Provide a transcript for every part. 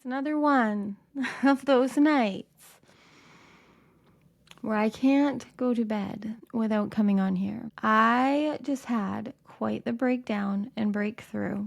It's another one of those nights where I can't go to bed without coming on here. I just had quite the breakdown and breakthrough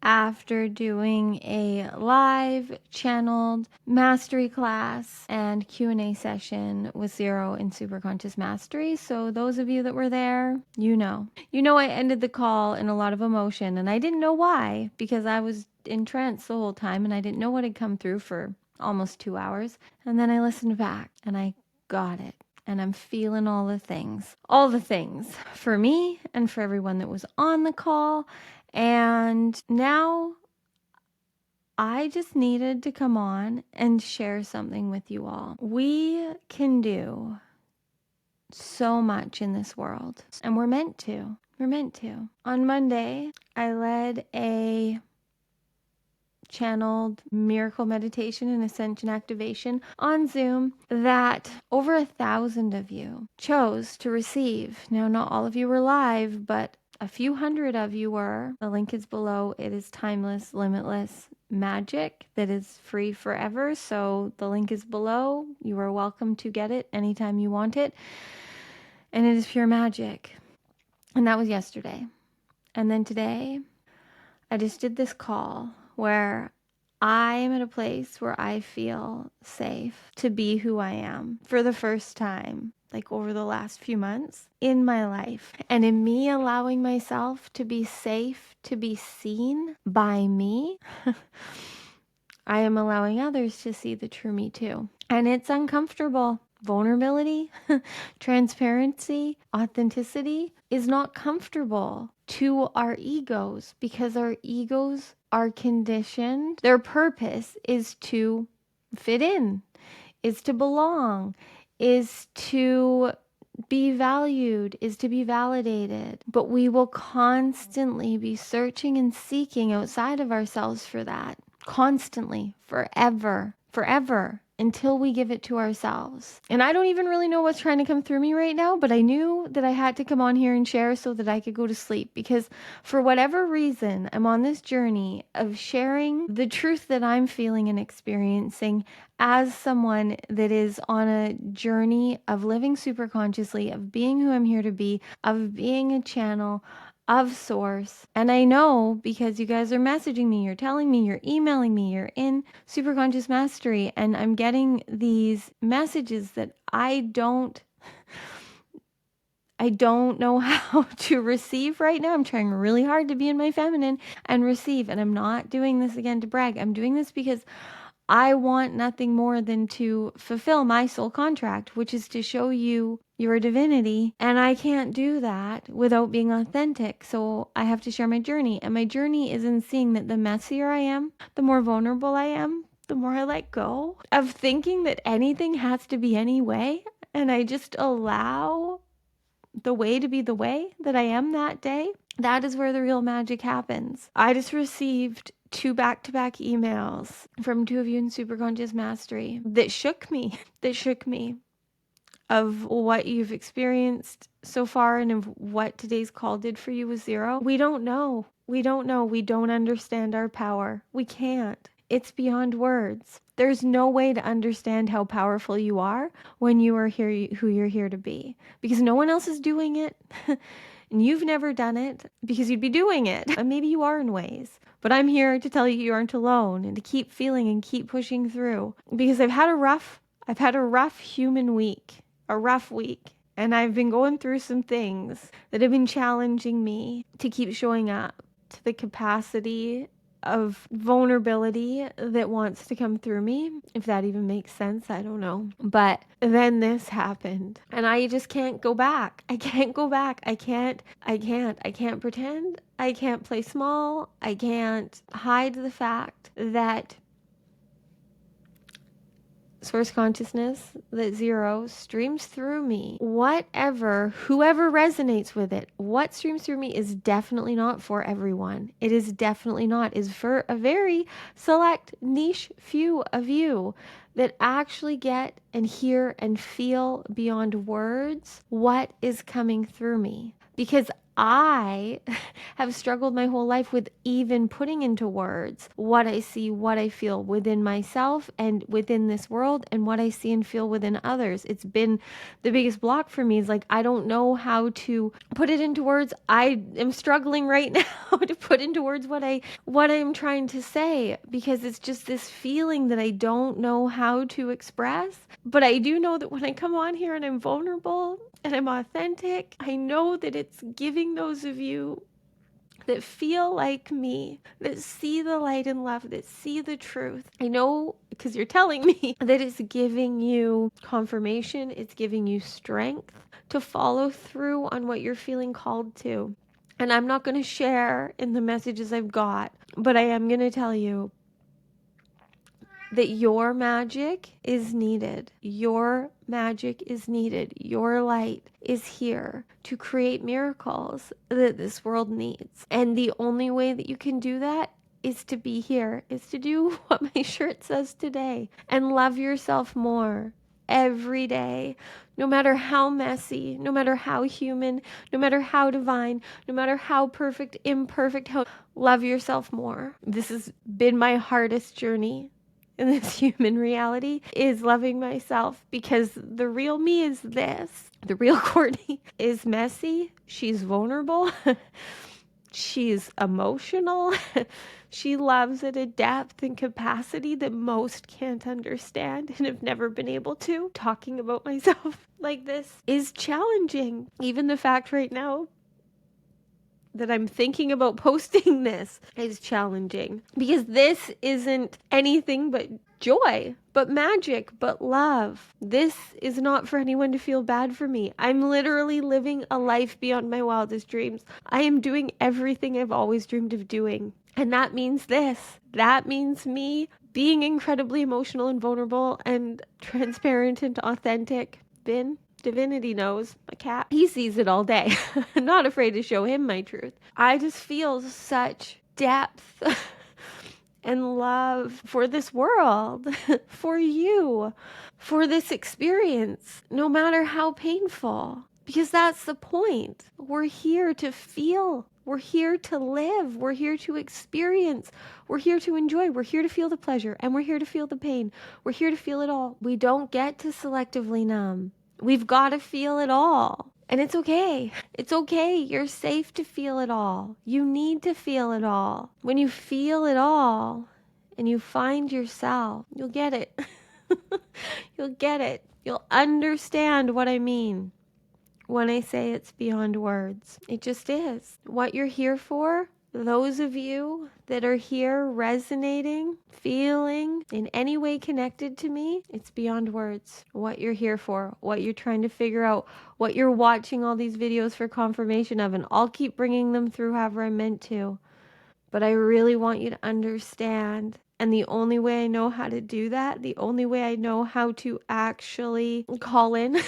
after doing a live channeled mastery class and Q&A session with Zero in Superconscious Mastery. So those of you that were there, you know I ended the call in a lot of emotion, and I didn't know why, because I was in trance the whole time and I didn't know what had come through for almost 2 hours. And then I listened back and I got it. And I'm feeling all the things for me and for everyone that was on the call. And now I just needed to come on and share something with you all. We can do so much in this world, and we're meant to. We're meant to. On Monday, I led a channeled miracle meditation and ascension activation on Zoom that over 1,000 of you chose to receive. Now, not all of you were live, but a few hundred of you were. The link is below. It is timeless, limitless magic that is free forever. So the link is below. You are welcome to get it anytime you want it. And it is pure magic. And that was yesterday. And then today, I just did this call where I am at a place where I feel safe to be who I am for the first time, like over the last few months in my life. And in me allowing myself to be safe, to be seen by me, I am allowing others to see the true me too. And it's uncomfortable. Vulnerability, transparency, authenticity is not comfortable to our egos, because our egos are conditioned. Their purpose is to fit in, is to belong, is to be valued, is to be validated. But we will constantly be searching and seeking outside of ourselves for that. Constantly, forever, until we give it to ourselves. And I don't even really know what's trying to come through me right now, but I knew that I had to come on here and share so that I could go to sleep, because for whatever reason, I'm on this journey of sharing the truth that I'm feeling and experiencing as someone that is on a journey of living super consciously, of being who I'm here to be, of being a channel of source. And I know because you guys are messaging me, you're telling me, you're emailing me, you're in Superconscious Mastery, and I'm getting these messages that I don't know how to receive right now. I'm trying really hard to be in my feminine and receive. And I'm not doing this again to brag. I'm doing this because I want nothing more than to fulfill my soul contract, which is to show you your divinity. And I can't do that without being authentic. So I have to share my journey. And my journey is in seeing that the messier I am, the more vulnerable I am, the more I let go of thinking that anything has to be any way. And I just allow the way to be the way that I am that day. That is where the real magic happens. I just received 2 back-to-back emails from 2 of you in Superconscious Mastery that shook me, of what you've experienced so far and of what today's call did for you with Zero. We don't know. We don't understand our power. We can't. It's beyond words. There's no way to understand how powerful you are when you are here, who you're here to be, because no one else is doing it. And you've never done it because you'd be doing it. And maybe you are in ways. But I'm here to tell you you aren't alone, and to keep feeling and keep pushing through. Because I've had a rough human week, a rough week. And I've been going through some things that have been challenging me to keep showing up to the capacity of vulnerability that wants to come through me. If that even makes sense, I don't know. But then this happened, and I just can't go back. I can't go back. I can't pretend. I can't play small. I can't hide the fact that source consciousness, that Zero streams through me. Whoever resonates with it, what streams through me is definitely not for everyone. It is definitely not. Is for a very select niche few of you that actually get and hear and feel beyond words what is coming through me. Because I have struggled my whole life with even putting into words what I see, what I feel within myself and within this world, and what I see and feel within others. It's been the biggest block for me. Is like, I don't know how to put it into words. I am struggling right now to put into words what I'm trying to say, because it's just this feeling that I don't know how to express. But I do know that when I come on here and I'm vulnerable and I'm authentic, I know that it's giving those of you that feel like me, that see the light and love, that see the truth. I know, because you're telling me, that it's giving you confirmation, it's giving you strength to follow through on what you're feeling called to. And I'm not going to share in the messages I've got, but I am going to tell you that your magic is needed. Your magic is needed. Your light is here to create miracles that this world needs. And the only way that you can do that is to be here, is to do what my shirt says today, and love yourself more every day, no matter how messy, no matter how human, no matter how divine, no matter how perfect, imperfect, how love yourself more. This has been my hardest journey in this human reality, is loving myself, because the real me is this. The real Courtney is messy. She's vulnerable. She's emotional. She loves at a depth and capacity that most can't understand and have never been able to. Talking about myself like this is challenging. Even the fact right now that I'm thinking about posting this is challenging, because this isn't anything but joy, but magic, but love. This is not for anyone to feel bad for me. I'm literally living a life beyond my wildest dreams. I am doing everything I've always dreamed of doing. And that means this. That means me being incredibly emotional and vulnerable and transparent and authentic. Divinity knows, my cat, he sees it all day. I'm not afraid to show him my truth. I just feel such depth and love for this world, for you, for this experience, no matter how painful. Because that's the point. We're here to feel. We're here to live. We're here to experience. We're here to enjoy. We're here to feel the pleasure, and we're here to feel the pain. We're here to feel it all. We don't get to selectively numb. We've got to feel it all. And it's okay. It's okay. You're safe to feel it all. You need to feel it all. When you feel it all and you find yourself, you'll get it. You'll get it. You'll understand what I mean when I say it's beyond words. It just is. What you're here for, those of you that are here resonating, feeling, in any way connected to me, it's beyond words. What you're here for, what you're trying to figure out, what you're watching all these videos for confirmation of, and I'll keep bringing them through however I'm meant to. But I really want you to understand. And the only way I know how to do that, the only way I know how to actually call in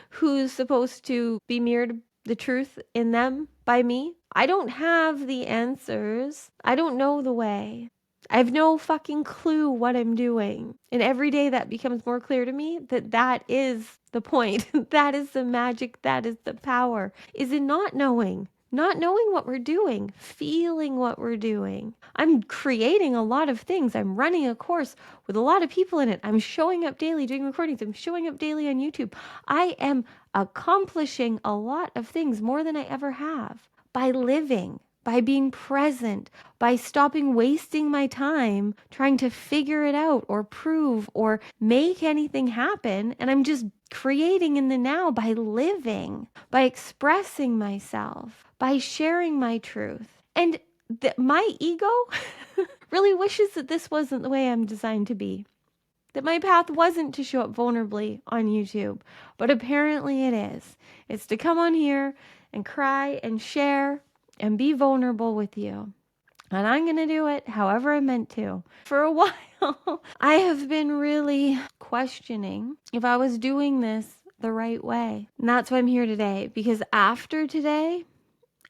who's supposed to be mirrored the truth in them by me. I don't have the answers. I don't know the way. I have no fucking clue what I'm doing. And every day that becomes more clear to me that that is the point. That is the magic. That is the power. Is in not knowing. Not knowing what we're doing, feeling what we're doing. I'm creating a lot of things. I'm running a course with a lot of people in it. I'm showing up daily doing recordings. I'm showing up daily on YouTube. I am accomplishing a lot of things, more than I ever have, by living, by being present, by stopping wasting my time trying to figure it out or prove or make anything happen. And I'm just creating in the now by living, by expressing myself, by sharing my truth. And my ego really wishes that this wasn't the way I'm designed to be. That my path wasn't to show up vulnerably on YouTube, but apparently it is. It's to come on here and cry and share and be vulnerable with you. And I'm going to do it however I'm meant to. For a while, I have been really questioning if I was doing this the right way. And that's why I'm here today. Because after today,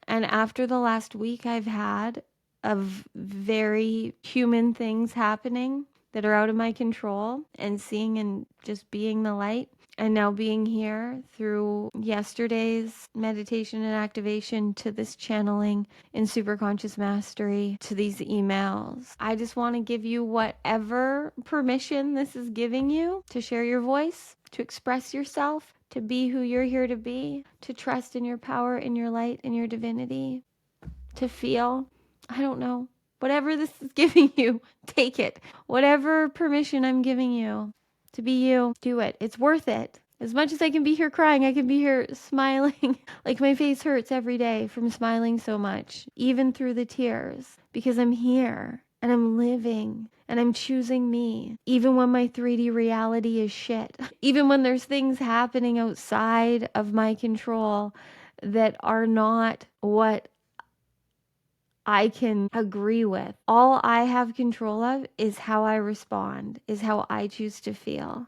and after the last week I've had of very human things happening that are out of my control, and seeing and just being the light, And now being here through yesterday's meditation and activation to this channeling in Superconscious Mastery to these emails, I just want to give you whatever permission this is giving you to share your voice, to express yourself, to be who you're here to be, to trust in your power, in your light, in your divinity, to feel. I don't know. Whatever this is giving you, take it. Whatever permission I'm giving you to be you, do it. It's worth it. As much as I can be here crying, I can be here smiling. Like my face hurts every day from smiling so much, even through the tears, because I'm here and I'm living and I'm choosing me, even when my 3D reality is shit, even when there's things happening outside of my control that are not what I can agree with. All I have control of is how I respond, is how I choose to feel.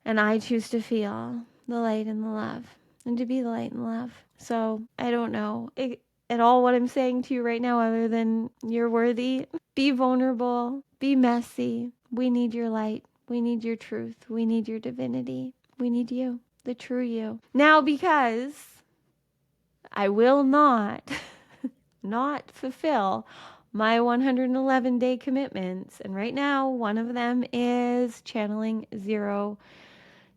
And I choose to feel the light and the love, and to be the light and love. So I don't know at all what I'm saying to you right now other than you're worthy. Be vulnerable. Be messy. We need your light. We need your truth. We need your divinity. We need you, the true you. Now, because I will not fulfill my 111-day commitments. And right now, one of them is channeling 0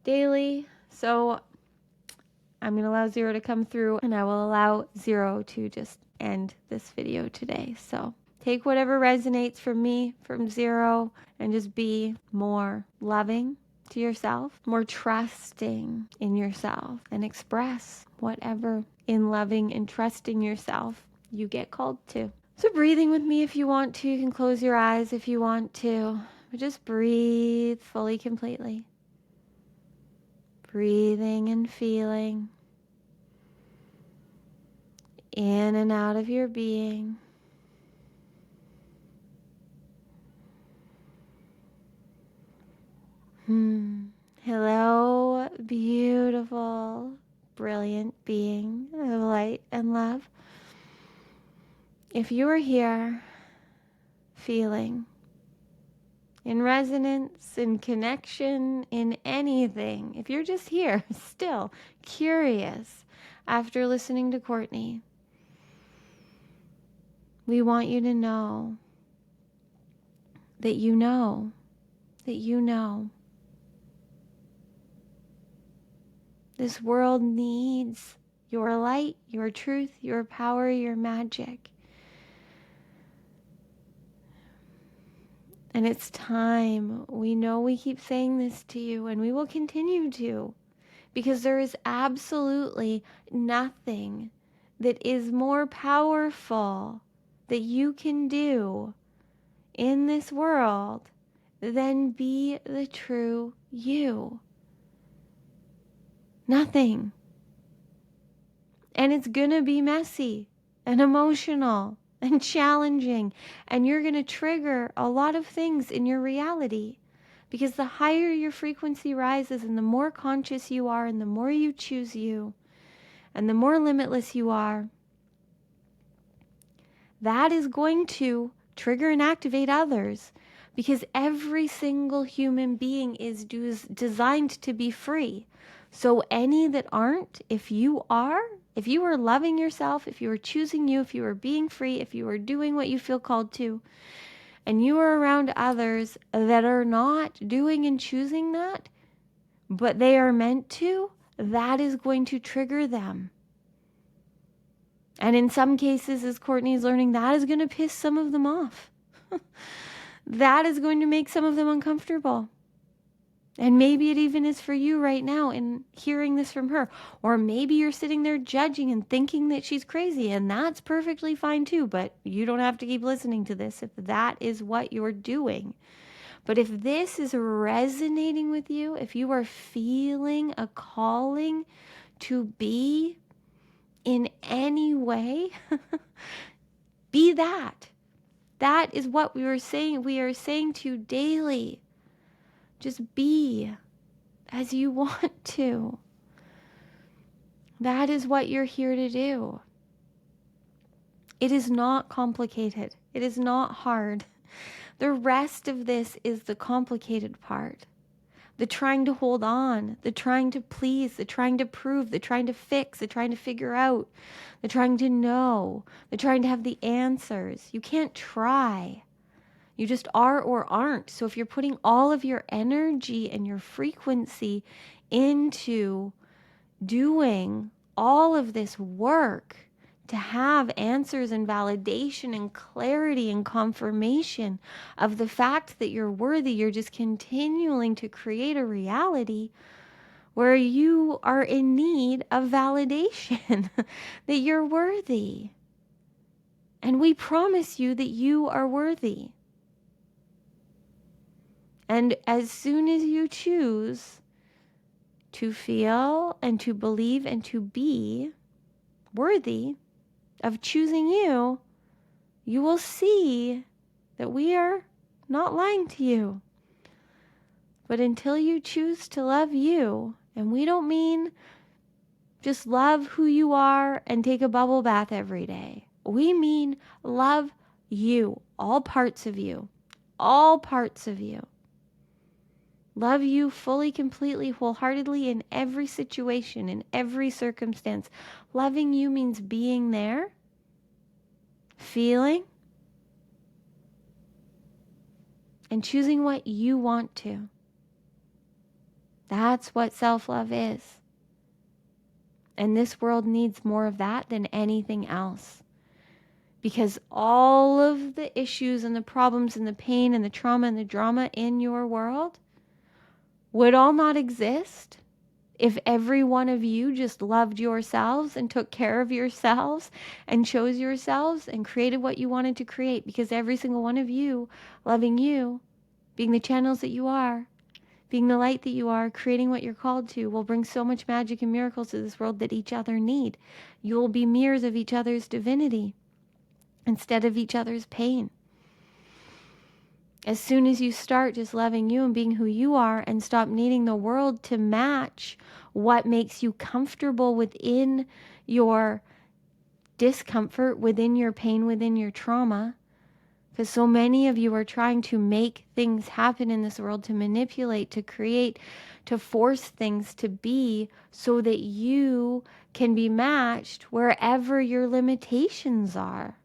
daily. So I'm going to allow 0 to come through, and I will allow 0 to just end this video today. So take whatever resonates from me, from 0, and just be more loving to yourself, more trusting in yourself, and express whatever in loving and trusting yourself you get called to. So breathing with me if you want to. You can close your eyes if you want to. But just breathe fully, completely. Breathing and feeling in and out of your being. Hello, beautiful, brilliant being of light and love. If you are here feeling in resonance, in connection, in anything, if you're just here still curious after listening to Courtney, we want you to know that you know that you know this world needs your light, your truth, your power, your magic. And it's time. We know we keep saying this to you, and we will continue to, because there is absolutely nothing that is more powerful that you can do in this world than be the true you. Nothing. And it's gonna be messy and emotional and challenging, and you're gonna trigger a lot of things in your reality, because the higher your frequency rises and the more conscious you are and the more you choose you and the more limitless you are, that is going to trigger and activate others, because every single human being is designed to be free. So any that aren't, if you are loving yourself, if you are choosing you, if you are being free, if you are doing what you feel called to, and you are around others that are not doing and choosing that, but they are meant to, that is going to trigger them. And in some cases, as Courtney's learning, that is going to piss some of them off. That is going to make some of them uncomfortable. And maybe it even is for you right now in hearing this from her. Or maybe you're sitting there judging and thinking that she's crazy, and that's perfectly fine too, but you don't have to keep listening to this if that is what you're doing. But if this is resonating with you, if you are feeling a calling to be in any way, be that. That is what we are saying to you daily. Just be as you want to. That is what you're here to do. It is not complicated. It is not hard. The rest of this is the complicated part. the trying to hold on, the trying to please, the trying to prove, the trying to fix, the trying to figure out, the trying to know, the trying to have the answers. You can't try. You just are or aren't. So if you're putting all of your energy and your frequency into doing all of this work to have answers and validation and clarity and confirmation of the fact that you're worthy, you're just continuing to create a reality where you are in need of validation that you're worthy. And we promise you that you are worthy. And as soon as you choose to feel and to believe and to be worthy of choosing you, you will see that we are not lying to you. But until you choose to love you, and we don't mean just love who you are and take a bubble bath every day. We mean love you, all parts of you, all parts of you. Love you fully, completely, wholeheartedly in every situation, in every circumstance. Loving you means being there, feeling, and choosing what you want to. That's what self-love is. And this world needs more of that than anything else. Because all of the issues and the problems and the pain and the trauma and the drama in your world would all not exist if every one of you just loved yourselves and took care of yourselves and chose yourselves and created what you wanted to create. Because every single one of you, loving you, being the channels that you are, being the light that you are, creating what you're called to, will bring so much magic and miracles to this world that each other need. You will be mirrors of each other's divinity instead of each other's pain. As soon as you start just loving you and being who you are and stop needing the world to match what makes you comfortable within your discomfort, within your pain, within your trauma, because so many of you are trying to make things happen in this world, to manipulate, to create, to force things to be so that you can be matched wherever your limitations are.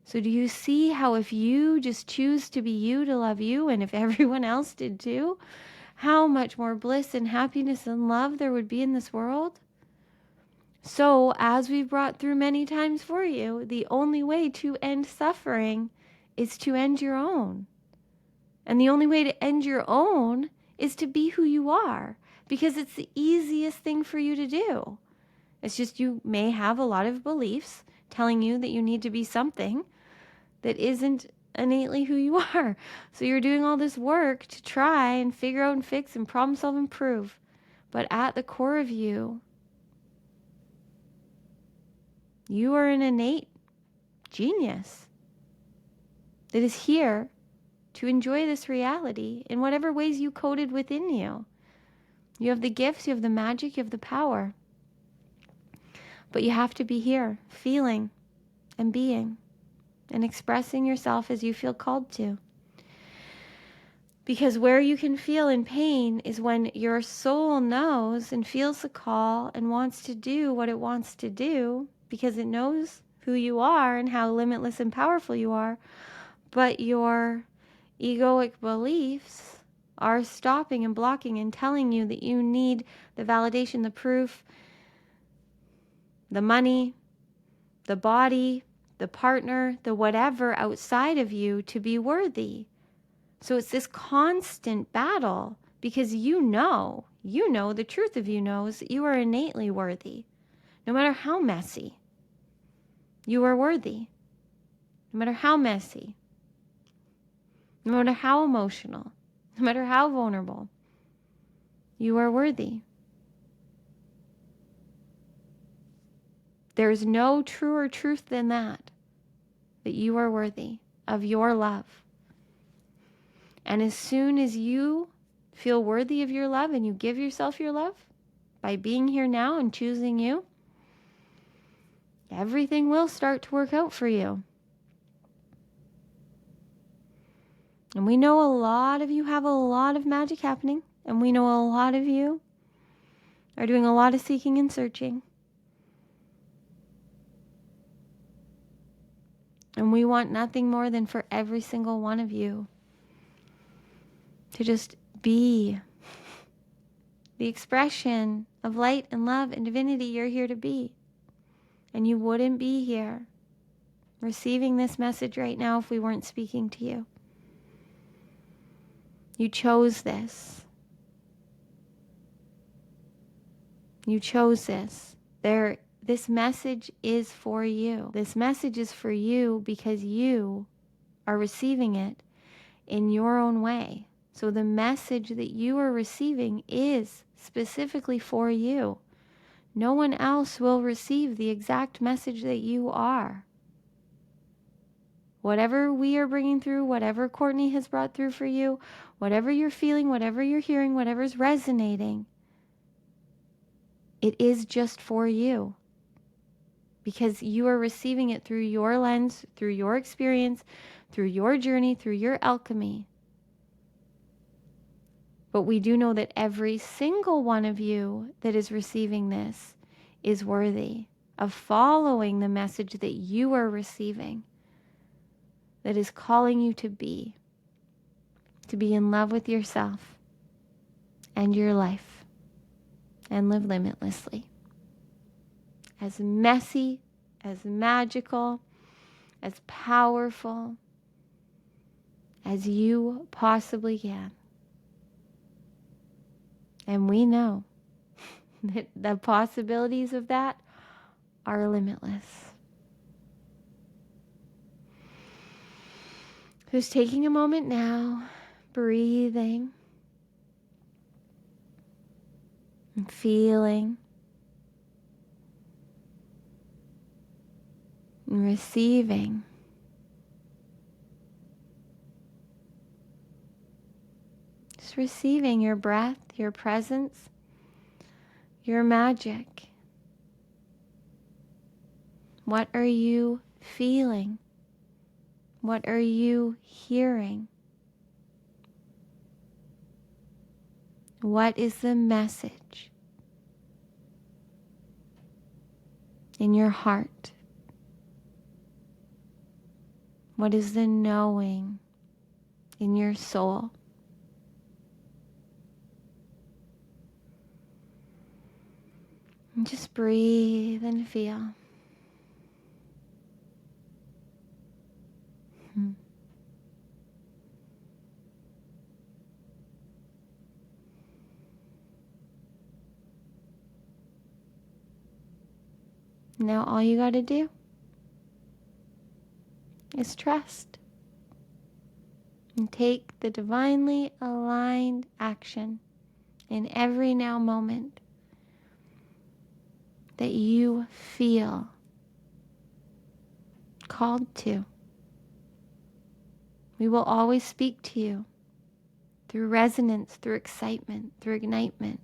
So do you see how if you just choose to be you, to love you, and if everyone else did too, how much more bliss and happiness and love there would be in this world? So, as we've brought through many times for you, the only way to end suffering is to end your own. And the only way to end your own is to be who you are, because it's the easiest thing for you to do. It's just you may have a lot of beliefs telling you that you need to be something that isn't innately who you are. So you're doing all this work to try and figure out and fix and problem solve and prove. But at the core of you, you are an innate genius that is here to enjoy this reality in whatever ways you coded within you. You have the gifts, you have the magic, you have the power. But you have to be here, feeling and being and expressing yourself as you feel called to. Because where you can feel in pain is when your soul knows and feels the call and wants to do what it wants to do, because it knows who you are and how limitless and powerful you are. But your egoic beliefs are stopping and blocking and telling you that you need the validation, the proof, the money, the body, the partner, the whatever outside of you to be worthy. So it's this constant battle, because you know the truth of you knows that you are innately worthy. No matter how messy, you are worthy. No matter how messy, no matter how emotional, no matter how vulnerable, you are worthy. There is no truer truth than that you are worthy of your love. And as soon as you feel worthy of your love and you give yourself your love by being here now and choosing you, everything will start to work out for you. And we know a lot of you have a lot of magic happening. And we know a lot of you are doing a lot of seeking and searching. And we want nothing more than for every single one of you to just be the expression of light and love and divinity you're here to be. And you wouldn't be here receiving this message right now if we weren't speaking to you. You chose this. You chose this. This message is for you. This message is for you because you are receiving it in your own way. So the message that you are receiving is specifically for you. No one else will receive the exact message that you are. Whatever we are bringing through, whatever Courtney has brought through for you, whatever you're feeling, whatever you're hearing, whatever's resonating, it is just for you. Because you are receiving it through your lens, through your experience, through your journey, through your alchemy. But we do know that every single one of you that is receiving this is worthy of following the message that you are receiving, that is calling you to be in love with yourself and your life and live limitlessly. As messy, as magical, as powerful as you possibly can. And we know that the possibilities of that are limitless. Just taking a moment now, breathing and feeling and receiving. Just receiving your breath, your presence, your magic. What are you feeling? What are you hearing? What is the message in your heart? What is the knowing in your soul? And just breathe and feel. Now all you got to do is trust and take the divinely aligned action in every now moment that you feel called to. We will always speak to you through resonance, through excitement, through ignitement.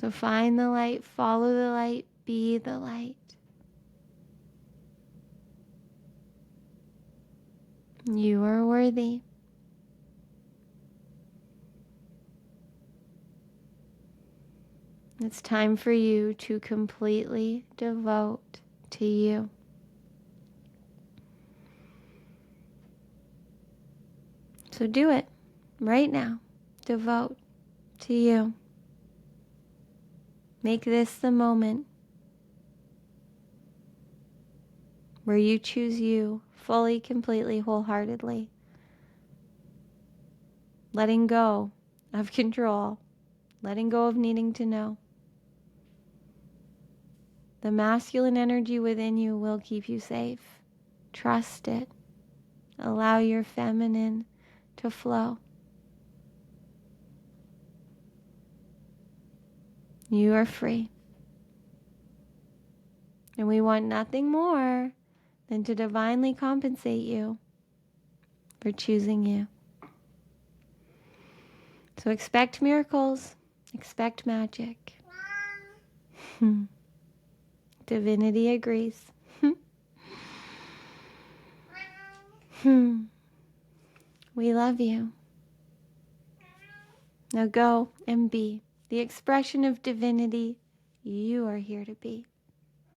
So find the light, follow the light, be the light. You are worthy. It's time for you to completely devote to you. So do it right now. Devote to you. Make this the moment where you choose you fully, completely, wholeheartedly. Letting go of control. Letting go of needing to know. The masculine energy within you will keep you safe. Trust it. Allow your feminine to flow. You are free. And we want nothing more than to divinely compensate you for choosing you. So expect miracles, expect magic. Divinity agrees. We love you. Now go and be the expression of divinity you are here to be.